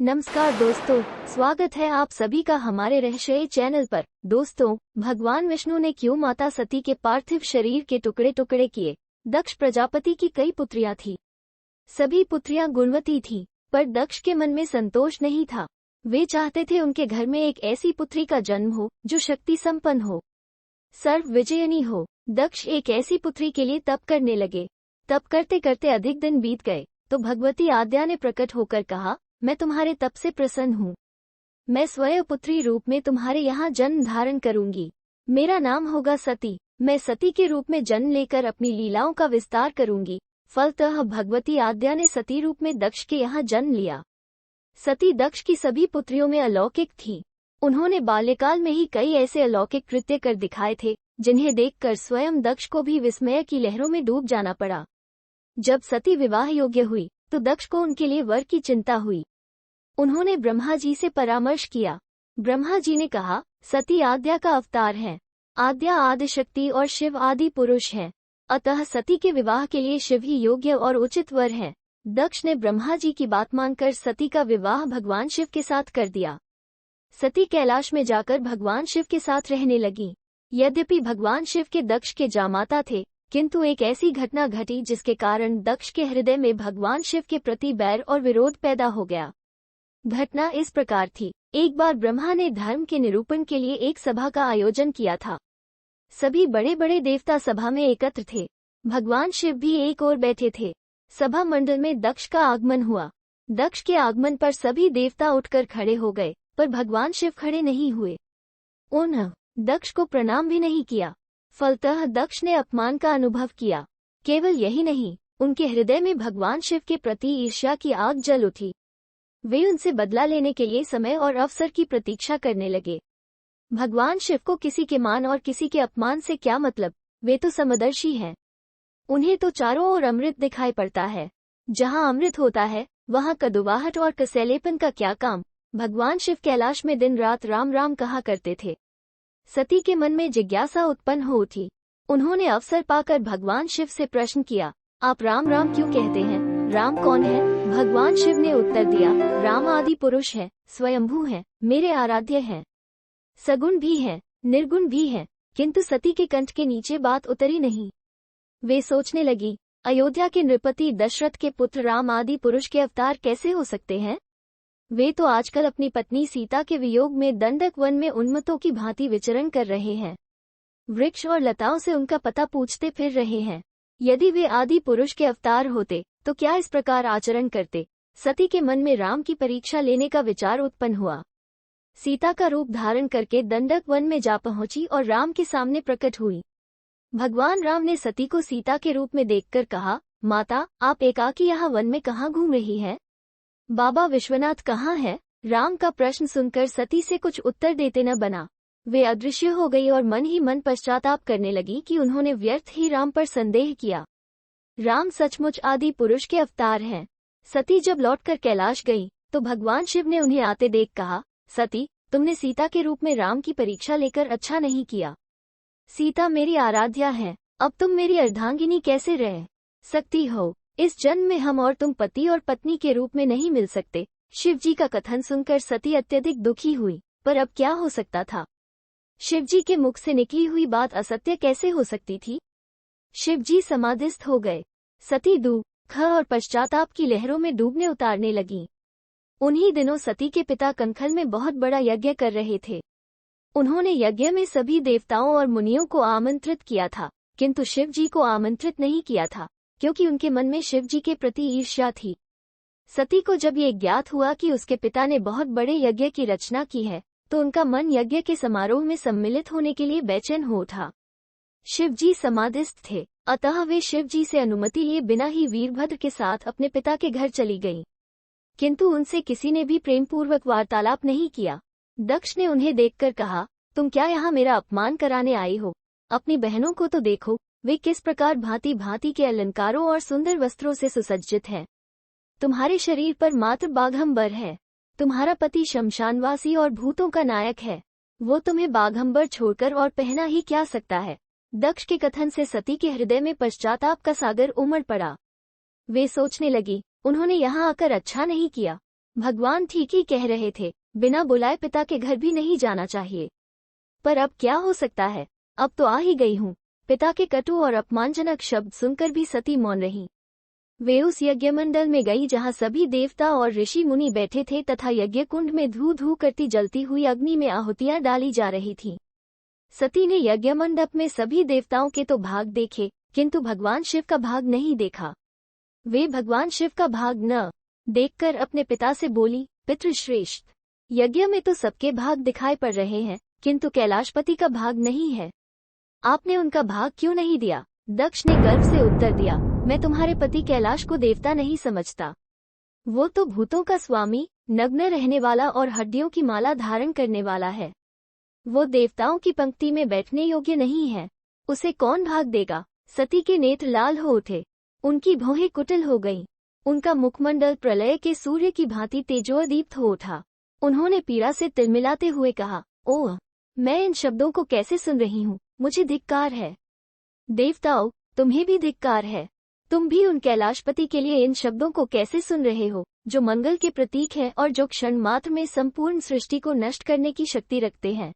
नमस्कार दोस्तों, स्वागत है आप सभी का हमारे रहस्यमय चैनल पर। दोस्तों, भगवान विष्णु ने क्यों माता सती के पार्थिव शरीर के टुकड़े टुकड़े किए? दक्ष प्रजापति की कई पुत्रियां थी। सभी पुत्रियां गुणवती थीं, पर दक्ष के मन में संतोष नहीं था। वे चाहते थे उनके घर में एक ऐसी पुत्री का जन्म हो जो शक्ति संपन्न हो, सर्व विजयनी हो। दक्ष एक ऐसी पुत्री के लिए तप करने लगे। तप करते करते अधिक दिन बीत गए तो भगवती आद्या ने प्रकट होकर कहा, मैं तुम्हारे तप से प्रसन्न हूँ। मैं स्वयं पुत्री रूप में तुम्हारे यहाँ जन्म धारण करूंगी। मेरा नाम होगा सती। मैं सती के रूप में जन्म लेकर अपनी लीलाओं का विस्तार करूंगी। फलतः भगवती आद्या ने सती रूप में दक्ष के यहाँ जन्म लिया। सती दक्ष की सभी पुत्रियों में अलौकिक थी। उन्होंने बाल्यकाल में ही कई ऐसे अलौकिक कृत्य कर दिखाए थे जिन्हें देखकर स्वयं दक्ष को भी विस्मय की लहरों में डूब जाना पड़ा। जब सती विवाह योग्य हुई तो दक्ष को उनके लिए वर की चिंता हुई। उन्होंने ब्रह्मा जी से परामर्श किया। ब्रह्मा जी ने कहा, सती आद्या का अवतार है। आद्या आदिशक्ति और शिव आदि पुरुष है, अतः सती के विवाह के लिए शिव ही योग्य और उचित वर है। दक्ष ने ब्रह्मा जी की बात मानकर सती का विवाह भगवान शिव के साथ कर दिया। सती कैलाश में जाकर भगवान शिव के साथ रहने लगी। यद्यपि भगवान शिव के दक्ष के जामाता थे, किंतु एक ऐसी घटना घटी जिसके कारण दक्ष के हृदय में भगवान शिव के प्रति बैर और विरोध पैदा हो गया। घटना इस प्रकार थी। एक बार ब्रह्मा ने धर्म के निरूपण के लिए एक सभा का आयोजन किया था। सभी बड़े बड़े देवता सभा में एकत्र थे। भगवान शिव भी एक ओर बैठे थे। सभा मंडल में दक्ष का आगमन हुआ। दक्ष के आगमन पर सभी देवता उठकर खड़े हो गए, पर भगवान शिव खड़े नहीं हुए। उन्होंने दक्ष को प्रणाम भी नहीं किया। फलतः दक्ष ने अपमान का अनुभव किया। केवल यही नहीं, उनके हृदय में भगवान शिव के प्रति ईर्ष्या की आग जल उठी। वे उनसे बदला लेने के लिए समय और अवसर की प्रतीक्षा करने लगे। भगवान शिव को किसी के मान और किसी के अपमान से क्या मतलब? वे तो समदर्शी हैं। उन्हें तो चारों ओर अमृत दिखाई पड़ता है। जहाँ अमृत होता है वहाँ कदुवाहट और कसैलेपन का क्या काम? भगवान शिव कैलाश में दिन रात राम राम कहा करते थे। सती के मन में जिज्ञासा उत्पन्न हो उठी। उन्होंने अवसर पाकर भगवान शिव से प्रश्न किया, आप राम राम क्यों कहते हैं? राम कौन है? भगवान शिव ने उत्तर दिया, राम आदि पुरुष है, स्वयंभू है, मेरे आराध्य हैं। सगुण भी है, निर्गुण भी है। किंतु सती के कंठ के नीचे बात उतरी नहीं। वे सोचने लगी, अयोध्या के नृपति दशरथ के पुत्र राम आदि पुरुष के अवतार कैसे हो सकते हैं? वे तो आजकल अपनी पत्नी सीता के वियोग में दंडक वन में उन्मत्तों की भांति विचरण कर रहे हैं। वृक्ष और लताओं से उनका पता पूछते फिर रहे हैं। यदि वे आदि पुरुष के अवतार होते तो क्या इस प्रकार आचरण करते? सती के मन में राम की परीक्षा लेने का विचार उत्पन्न हुआ। सीता का रूप धारण करके दंडक वन में जा पहुंची और राम के सामने प्रकट हुई। भगवान राम ने सती को सीता के रूप में देखकर कहा, माता, आप एकाकी यहाँ वन में कहाँ घूम रही हैं? बाबा विश्वनाथ कहाँ है? राम का प्रश्न सुनकर सती से कुछ उत्तर देते न बना। वे अदृश्य हो गई और मन ही मन पश्चाताप करने लगी कि उन्होंने व्यर्थ ही राम पर संदेह किया। राम सचमुच आदि पुरुष के अवतार हैं। सती जब लौटकर कैलाश गई तो भगवान शिव ने उन्हें आते देख कहा, सती, तुमने सीता के रूप में राम की परीक्षा लेकर अच्छा नहीं किया। सीता मेरी आराध्या है, अब तुम मेरी अर्धांगिनी कैसे रह सकती हो? इस जन्म में हम और तुम पति और पत्नी के रूप में नहीं मिल सकते। शिव जी का कथन सुनकर सती अत्यधिक दुखी हुई, पर अब क्या हो सकता था? शिव जी के मुख से निकली हुई बात असत्य कैसे हो सकती थी? शिव जी समाधिस्थ हो गए। सती दुख और पश्चाताप की लहरों में डूबने उतारने लगीं। उन्हीं दिनों सती के पिता कनखल में बहुत बड़ा यज्ञ कर रहे थे। उन्होंने यज्ञ में सभी देवताओं और मुनियों को आमंत्रित किया था, किंतु शिव जी को आमंत्रित नहीं किया था, क्योंकि उनके मन में शिव जी के प्रति ईर्ष्या थी। सती को जब ये ज्ञात हुआ कि उसके पिता ने बहुत बड़े यज्ञ की रचना की है, तो उनका मन यज्ञ के समारोह में सम्मिलित होने के लिए बेचैन हो उठा। शिव जी समाधिस्थ थे, अतः वे शिव जी से अनुमति लिए बिना ही वीरभद्र के साथ अपने पिता के घर चली गईं। किंतु उनसे किसी ने भी प्रेमपूर्वक वार्तालाप नहीं किया। दक्ष ने उन्हें देखकर कहा, तुम क्या यहाँ मेरा अपमान कराने आई हो? अपनी बहनों को तो देखो, वे किस प्रकार भांति भांति के अलंकारों और सुंदर वस्त्रों से सुसज्जित हैं। तुम्हारे शरीर पर मात्र बाघंबर है। तुम्हारा पति शमशानवासी और भूतों का नायक है। वो तुम्हें बाघंबर छोड़कर और पहना ही क्या सकता है? दक्ष के कथन से सती के हृदय में पश्चाताप का सागर उमड़ पड़ा। वे सोचने लगी, उन्होंने यहाँ आकर अच्छा नहीं किया। भगवान ठीक ही कह रहे थे, बिना बुलाए पिता के घर भी नहीं जाना चाहिए। पर अब क्या हो सकता है, अब तो आ ही गई हूँ। पिता के कटु और अपमानजनक शब्द सुनकर भी सती मौन रही। वे उस यज्ञमंडल में गई जहाँ सभी देवता और ऋषि मुनि बैठे थे तथा यज्ञ कुंड में धू धू करती जलती हुई अग्नि में आहुतियां डाली जा रही थीं। सती ने यज्ञ मंडप में सभी देवताओं के तो भाग देखे, किंतु भगवान शिव का भाग नहीं देखा। वे भगवान शिव का भाग न देखकर अपने पिता से बोली, पितृश्रेष्ठ, यज्ञ में तो सबके भाग दिखाई पड़ रहे हैं, किंतु कैलाशपति का भाग नहीं है। आपने उनका भाग क्यों नहीं दिया? दक्ष ने गर्व से उत्तर दिया, मैं तुम्हारे पति कैलाश को देवता नहीं समझता। वो तो भूतों का स्वामी, नग्न रहने वाला और हड्डियों की माला धारण करने वाला है। वो देवताओं की पंक्ति में बैठने योग्य नहीं है। उसे कौन भाग देगा? सती के नेत्र लाल हो उठे, उनकी भौहें कुटिल हो गईं। उनका मुखमंडल प्रलय के सूर्य की भांति तेजोदीप्त हो उठा। उन्होंने पीड़ा से तिलमिलाते हुए कहा, ओह, मैं इन शब्दों को कैसे सुन रही हूँ, मुझे धिक्कार है। देवताओं, तुम्हें भी धिक्कार है। तुम भी उन कैलाशपति के लिए इन शब्दों को कैसे सुन रहे हो, जो मंगल के प्रतीक है और जो क्षण मात्र में संपूर्ण सृष्टि को नष्ट करने की शक्ति रखते हैं।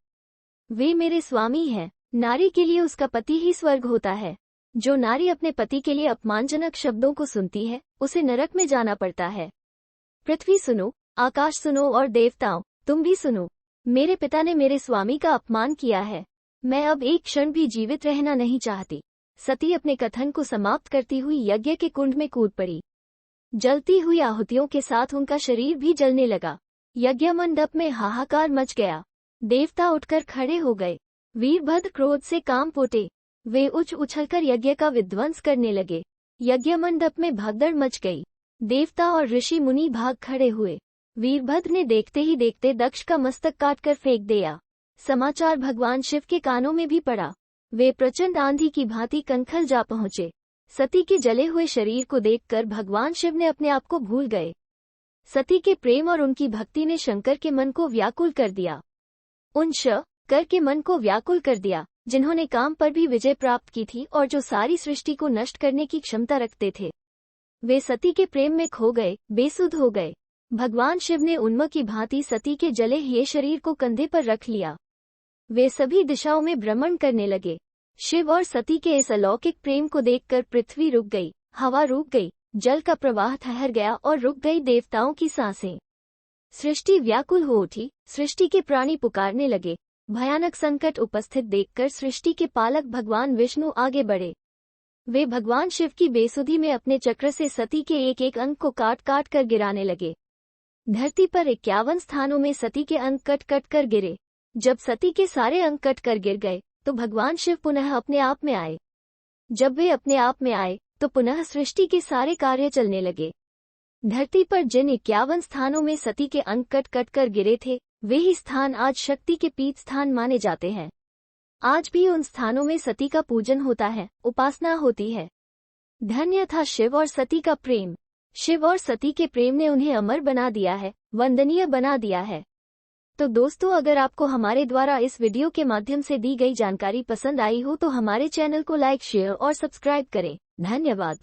वे मेरे स्वामी हैं। नारी के लिए उसका पति ही स्वर्ग होता है। जो नारी अपने पति के लिए अपमानजनक शब्दों को सुनती है, उसे नरक में जाना पड़ता है। पृथ्वी सुनो, आकाश सुनो और देवताओं, तुम भी सुनो। मेरे पिता ने मेरे स्वामी का अपमान किया है। मैं अब एक क्षण भी जीवित रहना नहीं चाहती। सती अपने कथन को समाप्त करती हुई यज्ञ के कुंड में कूद पड़ी। जलती हुई आहुतियों के साथ उनका शरीर भी जलने लगा। यज्ञ मंडप में हाहाकार मच गया। देवता उठकर खड़े हो गए। वीरभद्र क्रोध से कांप उठे। वे उछलकर यज्ञ का विध्वंस करने लगे। यज्ञ मंडप में भगदड़ मच गई। देवता और ऋषि मुनि भाग खड़े हुए। वीरभद्र ने देखते ही देखते दक्ष का मस्तक काटकर फेंक दिया। समाचार भगवान शिव के कानों में भी पड़ा। वे प्रचंड आंधी की भांति कनखल जा पहुंचे। सती के जले हुए शरीर को देखकर भगवान शिव ने अपने आप को भूल गए। सती के प्रेम और उनकी भक्ति ने शंकर के मन को व्याकुल कर दिया। उन कर के मन को व्याकुल कर दिया, जिन्होंने काम पर भी विजय प्राप्त की थी और जो सारी सृष्टि को नष्ट करने की क्षमता रखते थे। वे सती के प्रेम में खो गए, बेसुध हो गए। भगवान शिव ने उन्म की भांति सती के जले हुए शरीर को कंधे पर रख लिया। वे सभी दिशाओं में भ्रमण करने लगे। शिव और सती के इस अलौकिक प्रेम को देखकर पृथ्वी रुक गई, हवा रुक गई, जल का प्रवाह ठहर गया और रुक गई देवताओं की सांसें। सृष्टि व्याकुल हो उठी। सृष्टि के प्राणी पुकारने लगे। भयानक संकट उपस्थित देखकर सृष्टि के पालक भगवान विष्णु आगे बढ़े। वे भगवान शिव की बेसुधी में अपने चक्र से सती के एक एक अंग को काट काट कर गिराने लगे। धरती पर 51 स्थानों में सती के अंग कट कट कर गिरे। जब सती के सारे अंग कट कर गिर गए तो भगवान शिव पुनः अपने आप में आए। जब वे अपने आप में आए तो पुनः सृष्टि के सारे कार्य चलने लगे। धरती पर जिन 51 स्थानों में सती के अंग कट कट कर गिरे थे, वे ही स्थान आज शक्ति के पीठ स्थान माने जाते हैं। आज भी उन स्थानों में सती का पूजन होता है, उपासना होती है। धन्य था शिव और सती का प्रेम। शिव और सती के प्रेम ने उन्हें अमर बना दिया है, वंदनीय बना दिया है। तो दोस्तों, अगर आपको हमारे द्वारा इस वीडियो के माध्यम से दी गई जानकारी पसंद आई हो तो हमारे चैनल को लाइक, शेयर और सब्सक्राइब करें। धन्यवाद।